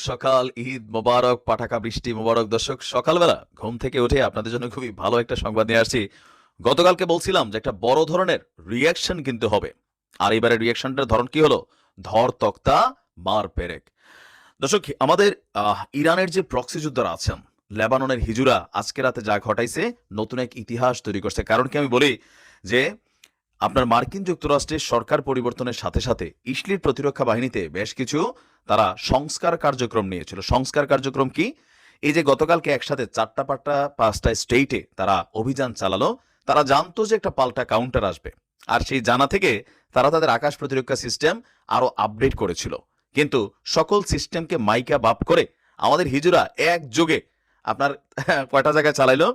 সকাল, ঈদ মোবারক, পাঠাকা বৃষ্টি মোবারক। দর্শক, সকালবেলা ঘুম থেকে উঠে আপনাদের জন্য খুবই ভালো একটা সংবাদ নিয়ে আসছি। গতকালকে বলছিলাম যে একটা বড় ধরনের রিঅ্যাকশন কিন্তু হবে। আর এবারে রিঅ্যাকশনটার ধরন কি হলো? ধর তক্তা, মার পেরেক। দর্শক, আমাদের ইরানের যে প্রক্সি যোদ্ধারা আছেন, লেবাননের হিজুরা আজকে রাতে যা ঘটাইছে, নতুন এক ইতিহাস তৈরি করছে। কারণ কি আমি বলি যে আপনার মার্কিন যুক্তরাষ্ট্রের সরকার পরিবর্তনের সাথে সাথে ইসলির প্রতিরক্ষা বাহিনীতে বেশ কিছু তারা সংস্কার কার্যক্রম নিয়েছিল। সংস্কার কার্যক্রম কি? এই যে গতকালকে একসাথে পাঁচটা স্টেটে তারা অভিযান চালালো। তারা জানতো যে একটা পাল্টা কাউন্টার আসবে, আর সেই জানা থেকে তারা তাদের আকাশ প্রতিরক্ষা সিস্টেম আরো আপডেট করেছিল। কিন্তু সকল সিস্টেমকে মাইকা বাপ করে আমাদের হিজুরা একযোগে আপনার কয়টা জায়গায় চালাইলো?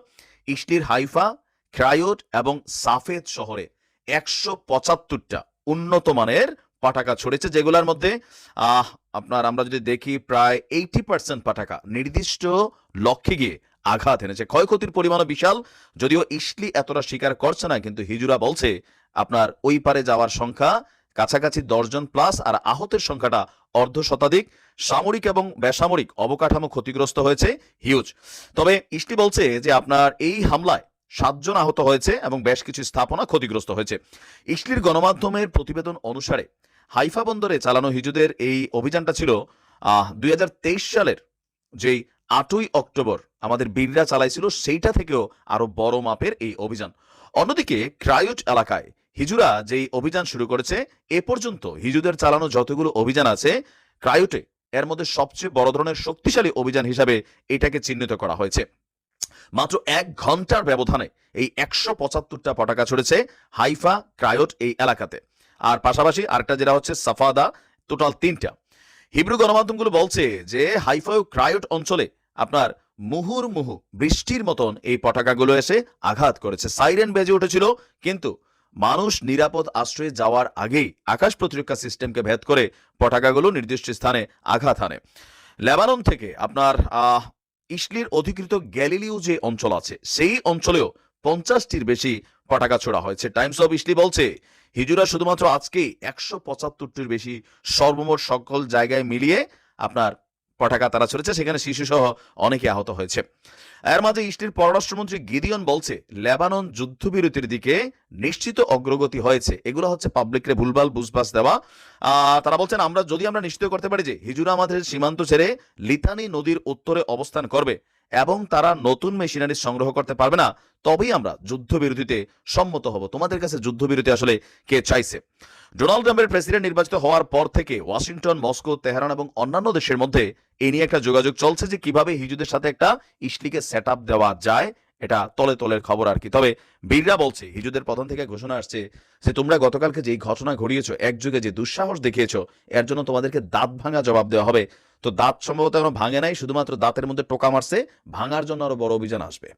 ইসলির হাইফা, ক্রায়োট এবং সাফেদ শহরে ১৭৫টা উন্নত মানের পাটাকা ছড়েছে, যেগুলোর মধ্যে আপনার আমরা যদি দেখি প্রায় 80% পাটাকা নির্দিষ্ট লক্ষ্যে গিয়ে আঘাত এনেছে। ক্ষয়ক্ষতির পরিমাণও বিশাল। যদিও ইসলি এতটা স্বীকার করছে না, কিন্তু হিজুরা বলছে আপনার ওই পারে যাওয়ার সংখ্যা কাছাকাছি 10 জন প্লাস, আর আহতের সংখ্যাটা অর্ধ শতাধিক। সামরিক এবং বেসামরিক অবকাঠামো ক্ষতিগ্রস্ত হয়েছে হিউজ। তবে ইসলি বলছে যে আপনার এই হামলায় 7 জন আহত হয়েছে এবং বেশ কিছু স্থাপনা ক্ষতিগ্রস্ত হয়েছে। ইসলির গণমাধ্যমের প্রতিবেদন অনুসারে হাইফা বন্দরে চালানো হিজুদের এই অভিযানটা ছিল 2023 সালের যেই 8ই অক্টোবর আমাদের বীররা চালাইছিল, সেইটা থেকেও আরো বড় মাপের এই অভিযান। অন্যদিকে ক্রায়োট এলাকায় হিজুরা যেই অভিযান শুরু করেছে, এ পর্যন্ত হিজুদের চালানো যতগুলো অভিযান আছে ক্রায়োটে, এর মধ্যে সবচেয়ে বড় ধরনের শক্তিশালী অভিযান হিসাবে এটাকে চিহ্নিত করা হয়েছে। মাত্র 1 ঘন্টার ব্যবধানে এই 175টা পতাকা ছড়েছে হাইফা, ক্রায়োট এই এলাকাতে। আর পাশাপাশি আরেকটা যেটা হচ্ছে সাফাদা, টোটাল 3টা। হিব্রু গণমাধ্যমগুলো বলছে যে হাইফা ও ক্রায়োট অঞ্চলে আপনার মুহুর্মুহু বৃষ্টির মতন এই পতাকাগুলো এসে আঘাত করেছে। সাইরেন বেজে উঠেছিল, কিন্তু মানুষ নিরাপদ আশ্রয়ে যাওয়ার আগেই আকাশ প্রতিরক্ষা সিস্টেমকে ভেদ করে পতাকাগুলো নির্দিষ্ট স্থানে আঘাত হানে। লেবানন থেকে আপনার ইসলির অধিকৃত গ্যালিলিও যে অঞ্চল আছে, সেই অঞ্চলেও 50টির বেশি পতাকা ছোড়া হয়েছে। টাইমস অফ ইসলি বলছে হিজুরা শুধুমাত্র আজকেই 175টির বেশি সর্বমোট সকল জায়গায় মিলিয়ে আপনার পতাকা তারা ছড়েছে, সেখানে শিশু সহ অনেকে আহত হয়েছে। এর মাঝে ইসলির পররাষ্ট্রমন্ত্রী গিদিয়ন বলছে লেবানন যুদ্ধবিরতির দিকে নিশ্চিত অগ্রগতি হয়েছে। এগুলো হচ্ছে পাবলিকরে ভুলভাল বুঝবাস দেওয়া। তারা বলছেন যদি আমরা নিশ্চিত করতে পারি যে হিজুরা আমাদের সীমান্ত ছেড়ে লিথানি নদীর উত্তরে অবস্থান করবে এবং তারা নতুন মেশিনারি সংগ্রহ করতে পারবে না, তবেই আমরা যুদ্ধবিরতিতে সম্মত হব। তোমাদের কাছে যুদ্ধবিরতি আসলে কে চাইছে? ডোনাল্ড ট্রাম্পের প্রেসিডেন্ট নির্বাচিত হওয়ার পর থেকে ওয়াশিংটন, মস্কো, তেহরান এবং অন্যান্য দেশের মধ্যে এই নিয়ে একটা যোগাযোগ চলছে যে কিভাবে হিজুদের সাথে একটা ইসলিকে সেট আপ দেওয়া যায়। এটা তলে তলের খবর আর কি। তবে বীররা বলছে, হিজুদের প্রধান থেকে ঘোষণা আসছে যে তোমরা গতকালকে যেই ঘটনা ঘটিয়েছো, একযুগে যে দুঃসাহস দেখিয়েছো, এর জন্য তোমাদেরকে দাঁত ভাঙা জবাব দেওয়া হবে। তো দাঁত সম্ভবত এখনো ভাঙে নাই, শুধুমাত্র দাঁতের মধ্যে টোকা মারছে। ভাঙার জন্য আরো বড় অভিযান আসবে।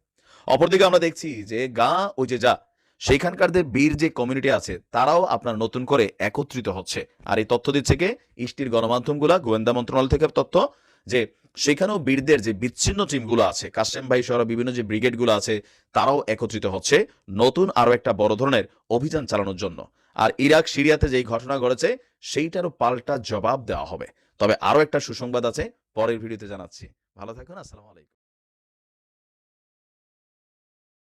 অপরদিকে আমরা দেখছি যে ওই যে সেইখানকার যে বীর যে কমিউনিটি আছে, তারাও আপনার নতুন করে একত্রিত হচ্ছে। আর এই তথ্য দিচ্ছে কে? ইসটির গণমাধ্যমগুলা, গোয়েন্দা মন্ত্রণালয় থেকে তথ্য, যে সেখানেও বীরদের যে বিচ্ছিন্ন টিমগুলো আছে, কাশেম ভাই সহ বিভিন্ন যে ব্রিগেডগুলো আছে, তারাও একত্রিত হচ্ছে নতুন আরো একটা বড় ধরনের অভিযান চালানোর জন্য। আর ইরাক সিরিয়াতে যেই ঘটনা ঘটেছে, সেইটারও পাল্টা জবাব দেওয়া হবে। তবে আরো একটা সুসংবাদ আছে, পরের ভিডিওতে জানাচ্ছি। ভালো থাকুন। আসসালামু আলাইকুম।